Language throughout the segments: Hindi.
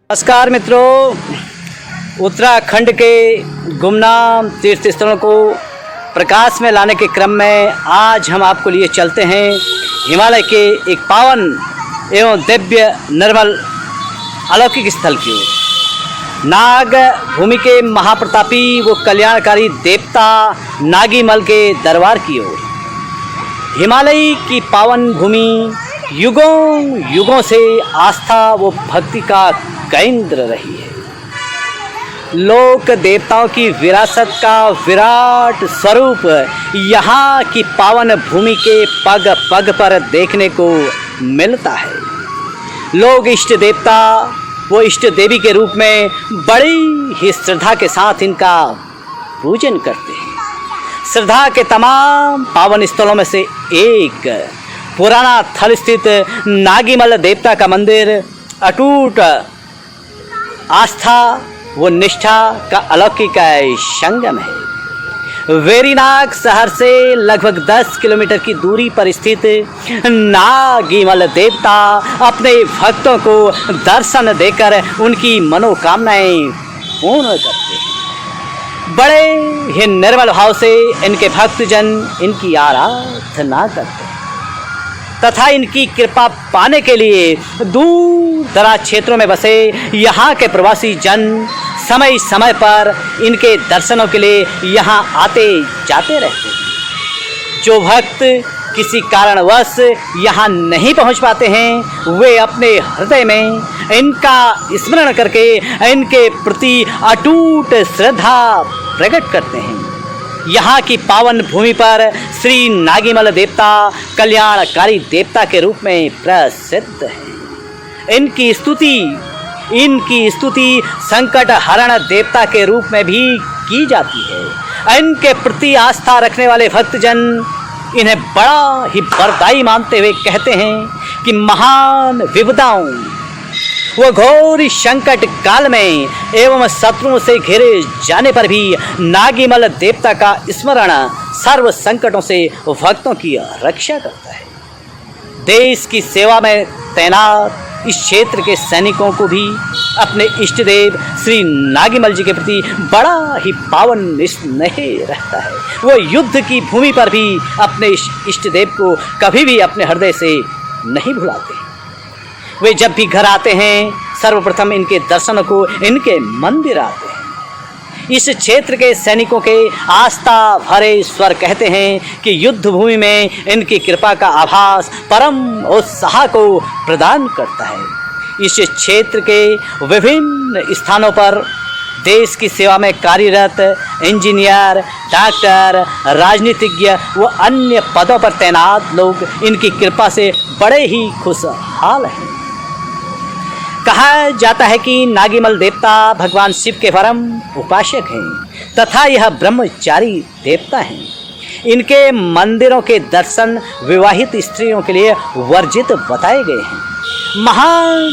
नमस्कार मित्रों, उत्तराखंड के गुमनाम तीर्थ स्थलों को प्रकाश में लाने के क्रम में आज हम आपको लिए चलते हैं हिमालय के एक पावन एवं दिव्य निर्मल अलौकिक स्थल की ओर। नाग भूमि के महाप्रतापी व कल्याणकारी देवता नागीमल के दरबार की ओर। हिमालय की पावन भूमि युगों युगों से आस्था व भक्ति का केंद्र रही है। लोक देवताओं की विरासत का विराट स्वरूप यहाँ की पावन भूमि के पग पग पर देखने को मिलता है। लोग इष्ट देवता वो इष्ट देवी के रूप में बड़ी ही श्रद्धा के साथ इनका पूजन करते हैं। श्रद्धा के तमाम पावन स्थलों में से एक पुराना थल स्थित नागीमल देवता का मंदिर अटूट आस्था व निष्ठा का अलौकिक संगम है। वेरीनाग शहर से लगभग 10 किलोमीटर की दूरी पर स्थित नागीमल देवता अपने भक्तों को दर्शन देकर उनकी मनोकामनाएं पूर्ण करते हैं। बड़े ही निर्मल भाव से इनके भक्तजन इनकी आराधना करते हैं तथा इनकी कृपा पाने के लिए दूर दराज क्षेत्रों में बसे यहाँ के प्रवासी जन समय समय पर इनके दर्शनों के लिए यहाँ आते जाते रहते हैं। जो भक्त किसी कारणवश यहाँ नहीं पहुँच पाते हैं वे अपने हृदय में इनका स्मरण करके इनके प्रति अटूट श्रद्धा प्रकट करते हैं। यहाँ की पावन भूमि पर श्री नागीमल देवता कल्याणकारी देवता के रूप में प्रसिद्ध है। इनकी स्तुति संकट हरण देवता के रूप में भी की जाती है। इनके प्रति आस्था रखने वाले भक्तजन इन्हें बड़ा ही वरदायी मानते हुए कहते हैं कि महान विपदाओं वो घोर संकट काल में एवं शत्रुओं से घिरे जाने पर भी नागीमल देवता का स्मरण सर्व संकटों से भक्तों की रक्षा करता है। देश की सेवा में तैनात इस क्षेत्र के सैनिकों को भी अपने इष्ट देव श्री नागीमल जी के प्रति बड़ा ही पावन स्नेह रहता है। वो युद्ध की भूमि पर भी अपने इष्ट देव को कभी भी अपने हृदय से नहीं भुलाते। वे जब भी घर आते हैं सर्वप्रथम इनके दर्शनों को इनके मंदिर आते हैं। इस क्षेत्र के सैनिकों के आस्था भरे स्वर कहते हैं कि युद्ध भूमि में इनकी कृपा का आभास परम उत्साह को प्रदान करता है। इस क्षेत्र के विभिन्न स्थानों पर देश की सेवा में कार्यरत इंजीनियर, डॉक्टर, राजनीतिज्ञ व अन्य पदों पर तैनात लोग इनकी कृपा से बड़े ही खुशहाल हैं। कहा जाता है कि नागीमल देवता भगवान शिव के परम उपासक हैं तथा यह ब्रह्मचारी देवता हैं। इनके मंदिरों के दर्शन विवाहित स्त्रियों के लिए वर्जित बताए गए हैं। महान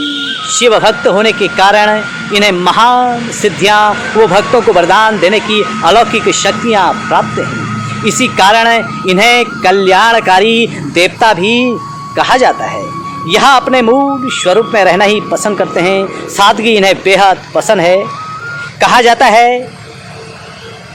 शिव भक्त होने के कारण इन्हें महान सिद्धियां वो भक्तों को वरदान देने की अलौकिक शक्तियां प्राप्त हैं। इसी कारण इन्हें कल्याणकारी देवता भी कहा जाता है। यह अपने मूल स्वरूप में रहना ही पसंद करते हैं। सादगी इन्हें बेहद पसंद है। कहा जाता है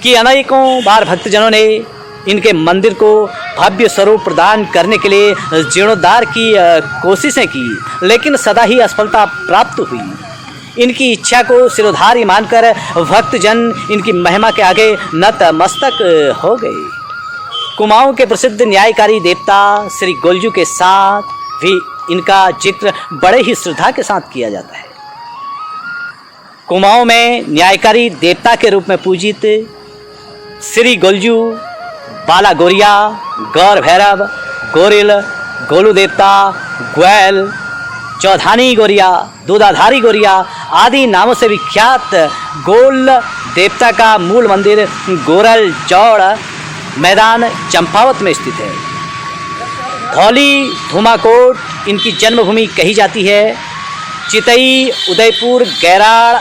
कि अनेकों बार भक्तजनों ने इनके मंदिर को भव्य स्वरूप प्रदान करने के लिए जीर्णोद्धार की कोशिशें की, लेकिन सदा ही असफलता प्राप्त हुई। इनकी इच्छा को सिरोधार्य मानकर भक्तजन इनकी महिमा के आगे नतमस्तक हो गए। कुमाऊं के प्रसिद्ध न्यायकारी देवता श्री गोलजू के साथ भी इनका जिक्र बड़े ही श्रद्धा के साथ किया जाता है। कुमाऊं में न्यायकारी देवता के रूप में पूजित श्री गोलजू, बाला गोरिया, गौर भैरव, गोरिल, गोलू देवता, ग्वैल, चौधानी गोरिया, दूधाधारी गोरिया आदि नामों से विख्यात गोल देवता का मूल मंदिर गोरल चौड़ मैदान चंपावत में स्थित है। धौली धूमाकोट इनकी जन्मभूमि कही जाती है। चितई, उदयपुर, गैराड़,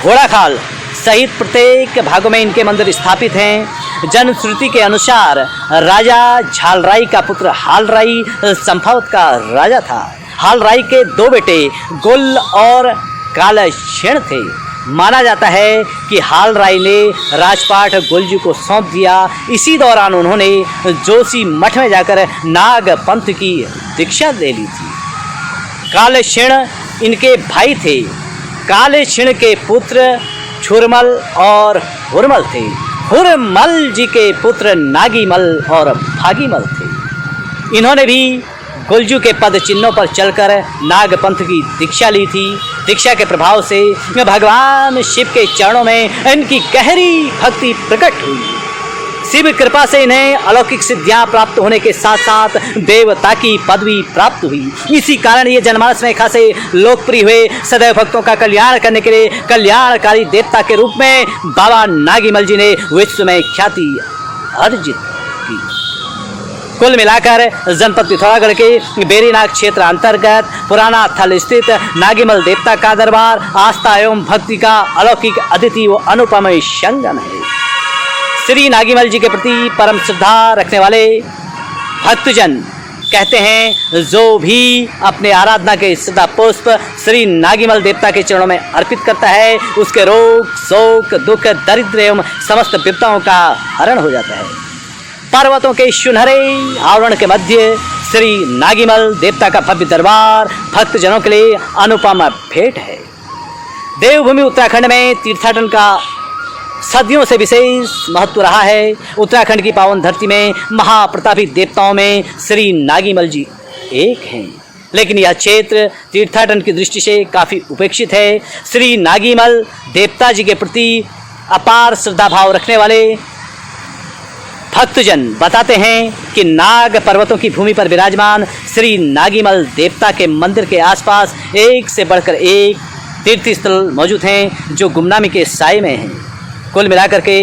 घोड़ाखाल सहित प्रत्येक भागों में इनके मंदिर स्थापित हैं। जनश्रुति के अनुसार राजा झालराई का पुत्र हालराई चंपावत का राजा था। हालराई के दो बेटे गुल और कालक्षेण थे। माना जाता है कि हाल राय ने राजपाट गुलजू को सौंप दिया। इसी दौरान उन्होंने जोशी मठ में जाकर नाग पंथ की दीक्षा ले ली थी। कालक्षेण इनके भाई थे। कालक्षेण के पुत्र छुरमल और हुरमल थे। हुरमल जी के पुत्र नागीमल और भागीमल थे। इन्होंने भी गुलजू के पद चिन्हों पर चलकर नागपंथ की दीक्षा ली थी। दीक्षा के प्रभाव से भगवान शिव के चरणों में इनकी गहरी भक्ति प्रकट हुई। शिव कृपा से इन्हें अलौकिक सिद्धियां प्राप्त होने के साथ साथ देवता की पदवी प्राप्त हुई। इसी कारण ये जनमानस में खासे लोकप्रिय हुए। सदैव भक्तों का कल्याण करने के लिए कल्याणकारी देवता के रूप में बाबा नागीमल जी ने विश्व में ख्याति अर्जित की। कुल मिलाकर जनपद पिथौरागढ़ के बेरीनाग क्षेत्र अंतर्गत पुराना थल स्थित नागीमल देवता का दरबार आस्था एवं भक्ति का अलौकिक अद्वितीय व अनुपम संगम है। श्री नागीमल जी के प्रति परम श्रद्धा रखने वाले भक्तजन कहते हैं, जो भी अपने आराधना के श्रद्धा पुष्प श्री नागीमल देवता के चरणों में अर्पित करता है, उसके रोग शोक दुख दरिद्र एवं समस्त विपदाओं का हरण हो जाता है। पर्वतों के सुनहरे आवरण के मध्य श्री नागीमल देवता का भव्य दरबार भक्तजनों के लिए अनुपम भेंट है। देवभूमि उत्तराखंड में तीर्थाटन का सदियों से विशेष महत्व रहा है। उत्तराखंड की पावन धरती में महाप्रतापी देवताओं में श्री नागीमल जी एक हैं, लेकिन यह क्षेत्र तीर्थाटन की दृष्टि से काफ़ी उपेक्षित है। श्री नागीमल देवता जी के प्रति अपार श्रद्धा भाव रखने वाले भक्तजन बताते हैं कि नाग पर्वतों की भूमि पर विराजमान श्री नागीमल देवता के मंदिर के आसपास एक से बढ़कर एक तीर्थ स्थल मौजूद हैं, जो गुमनामी के साए में हैं। कुल मिलाकर के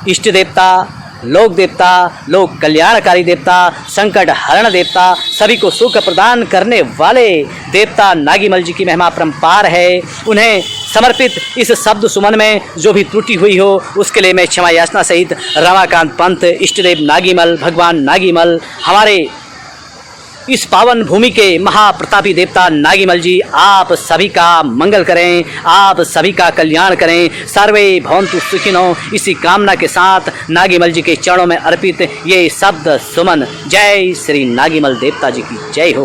इष्ट देवता, लोक देवता, लोक कल्याणकारी देवता, संकट हरण देवता, सभी को सुख प्रदान करने वाले देवता नागीमल जी की महिमा परम्पार है। उन्हें समर्पित इस शब्द सुमन में जो भी त्रुटि हुई हो, उसके लिए मैं क्षमा याचना सहित रमाकांत पंत, इष्टदेव नागीमल, भगवान नागीमल, हमारे इस पावन भूमि के महाप्रतापी देवता नागीमल जी आप सभी का मंगल करें, आप सभी का कल्याण करें। सर्वे भवन्तु सुखिनो, इसी कामना के साथ नागीमल जी के चरणों में अर्पित ये शब्द सुमन। जय श्री नागीमल देवता जी की जय हो।